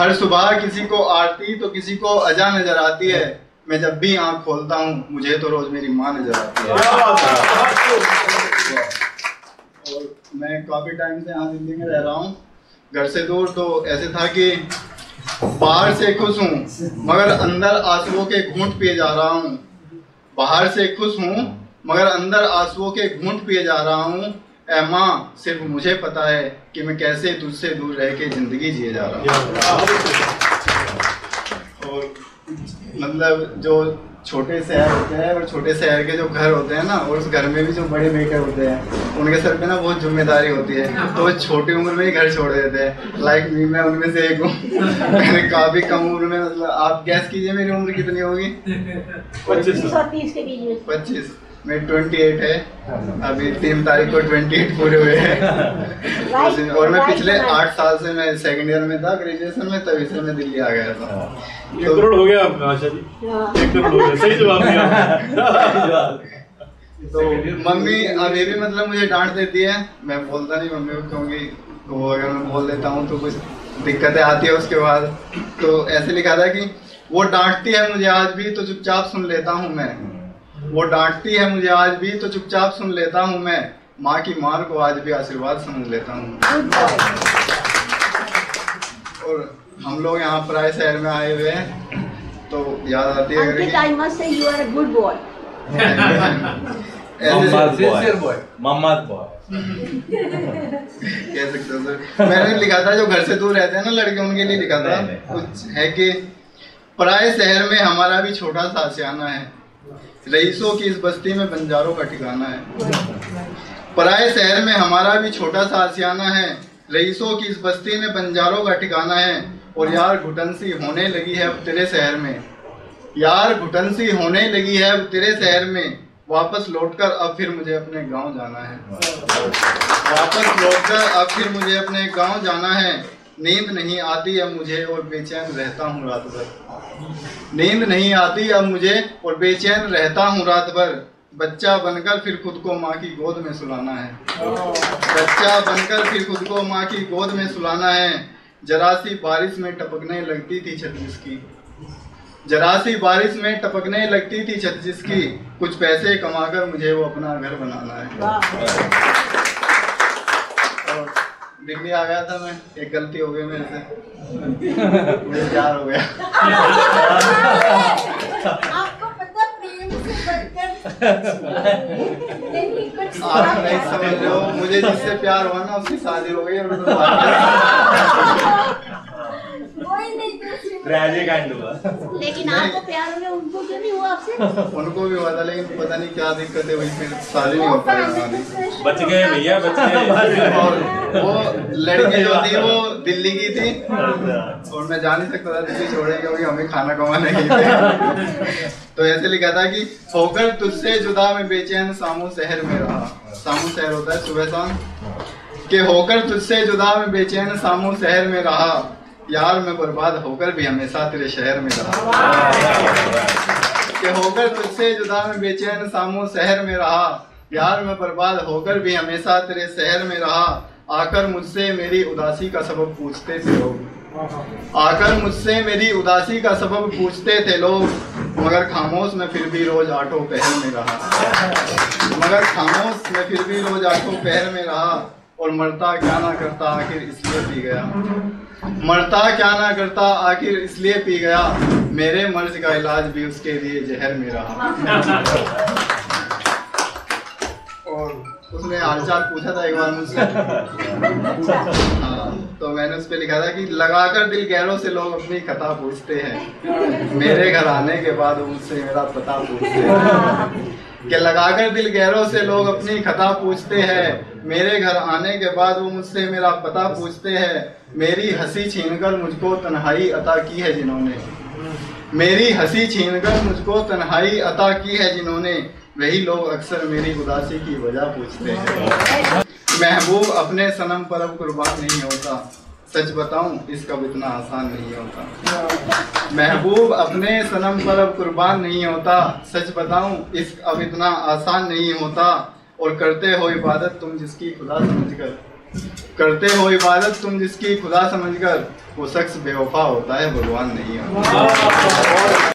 हर सुबह किसी को आरती तो किसी को अजा नजर आती है। मैं जब भी आंख खोलता हूँ मुझे तो रोज मेरी माँ नजर आती है। और मैं काफी टाइम से यहाँ दिल्ली में रह रहा हूँ, घर से दूर। तो ऐसे था कि बाहर से खुश हूँ मगर अंदर आंसुओं के घूंट पिए जा रहा हूँ। बाहर से खुश हूँ मगर अंदर आंसुओं के घूंट पिए जा रहा हूँ। ऐ माँ सिर्फ मुझे पता है कि मैं कैसे तुझसे दूर रह के जिंदगी जिए जा रहा हूँ। और मतलब जो छोटे शहर होते हैं और छोटे शहर के जो घर होते हैं ना, और उस घर में भी जो बड़े बेटे होते हैं उनके सर पे ना बहुत जिम्मेदारी होती है, तो वो छोटी उम्र में ही घर छोड़ देते हैं। लाइक मैं उनमें से एक हूँ। मैंने काफी कम उम्र में, मतलब आप गैस कीजिए मेरी उम्र कितनी होगी? 25। मैं 28 है, अभी 3 तारीख को 28 पूरे हुए हैं। और मैं पिछले 8 साल से मैं सेकंड ईयर में था ग्रेजुएशन में, तभी से मैं दिल्ली आ गया था। 1 करोड़ हो गया आपका आशा जी? 1 करोड़ हो गया, सही जवाब दिया। तो मम्मी अभी भी मतलब मुझे डांट देती है, मैं बोलता नहीं मम्मी को, क्योंकि वो अगर मैं बोल देता हूँ तो कुछ दिक्कतें आती है उसके बाद। तो ऐसे लिखा था कि वो डांटती है मुझे आज भी तो चुपचाप सुन लेता हूँ मैं। वो डांटती है मुझे आज भी तो चुपचाप सुन लेता हूँ मैं। माँ की मार को आज भी आशीर्वाद समझ लेता हूँ। और हम लोग यहाँ पराए शहर में आए हुए हैं तो याद आती है कि I must say you are a good boy. मम्मद बॉय कह सकते हो सर। मैंने लिखा था जो घर से दूर रहते हैं ना लड़के, उनके लिए लिखा था कुछ है कि पराए शहर में हमारा भी छोटा सा आशियाना है, रईसों की इस बस्ती में बंजारों का ठिकाना है। पराए शहर में हमारा भी छोटा सा आशियाना है, रईसों की इस बस्ती में बंजारों का ठिकाना है। और यार घुटन सी होने लगी है अब तेरे शहर में, यार घुटन सी होने लगी है अब तेरे शहर में। वापस लौटकर अब फिर मुझे अपने गांव जाना है, वापस लौटकर अब फिर मुझे अपने गांव जाना है। नींद नहीं आती अब मुझे और बेचैन रहता हूँ रात भर। नींद नहीं आती अब मुझे और बेचैन रहता हूँ रात भर। बच्चा बनकर फिर खुद को माँ की गोद में सुलाना है, बच्चा बनकर फिर खुद को माँ की गोद में सुलाना है। जरा सी बारिश में टपकने लगती थी छत जिसकी, जरा सी बारिश में टपकने लगती थी छत जिसकी। कुछ पैसे कमाकर मुझे वो अपना घर बनाना है। दिल्ली आ गया था मैं, एक गलती हो गई मेरे से, मुझे प्यार हो गया। आपको पता प्रेम से बढ़कर आप नहीं समझ रहे हो, मुझे जिससे प्यार हुआ ना उसकी शादी हो गई और तो लेकिन आपको प्यार हो गया, उनको क्यों नहीं हुआ आपसे? उनको भी हुआ था लेकिन पता नहीं क्या दिक्कत है, वही फिर शादी नहीं हो पाई। बच गए भैया, बच गए। और वो लड़की जो थी वो दिल्ली की थी और मैं जा नहीं सकता था दिल्ली छोड़े, क्योंकि हमें खाना कमाना ही था। तो ऐसे लिखा था कि होकर तुझसे जुदा मैं बेचैन सामू शहर में रहा। सामू शहर होता है सुबह शाम, कि होकर तुझसे जुदा मैं बेचैन सामू शहर में रहा। यार मैं बर्बाद होकर भी हमेशा तेरे शहर में रहा। कि होकर तुझसे जुदा मैं बेचैन सामू शहर में रहा। यार मैं बर्बाद होकर भी हमेशा तेरे शहर में रहा। आकर मुझसे मेरी उदासी का सबब पूछते थे लोग, आकर मुझसे मेरी उदासी का सबब पूछते थे लोग। मगर खामोश मैं फिर भी रोज आठों पहर में रहा, मगर खामोश मैं फिर भी रोज आठों पहर में रहा। और मरता क्या ना करता आखिर इसलिए पी गया, मरता क्या ना करता आखिर इसलिए पी गया। मेरे मर्ज का इलाज भी उसके लिए जहर में रहा। और उसने हालचाल पूछा था एक बार मुझसे। तो मैंने उस पर लिखा था कि लगाकर दिल गैरों से लोग अपनी खता पूछते हैं, मेरे घर आने के बाद मुझसे मेरा पता पूछते हैं। कि लगाकर दिल गैरों से लोग अपनी खता पूछते हैं, मेरे घर आने के बाद वो मुझसे मेरा पता पूछते हैं। मेरी हंसी छीनकर मुझको तन्हाई अता की है जिन्होंने, मेरी हंसी छीनकर मुझको तन्हाई अता की है जिन्होंने। वही लोग अक्सर मेरी उदासी की वजह पूछते हैं। महबूब अपने सनम पर अब कुर्बान नहीं होता, सच बताऊं इस कब इतना आसान नहीं होता। महबूब अपने सनम पर अब कुर्बान नहीं होता, सच बताऊं इस अब इतना आसान नहीं होता। और करते हो इबादत तुम जिसकी खुदा समझकर, करते हो इबादत तुम जिसकी खुदा समझकर। वो शख्स बेवफा होता है, भगवान नहीं होता।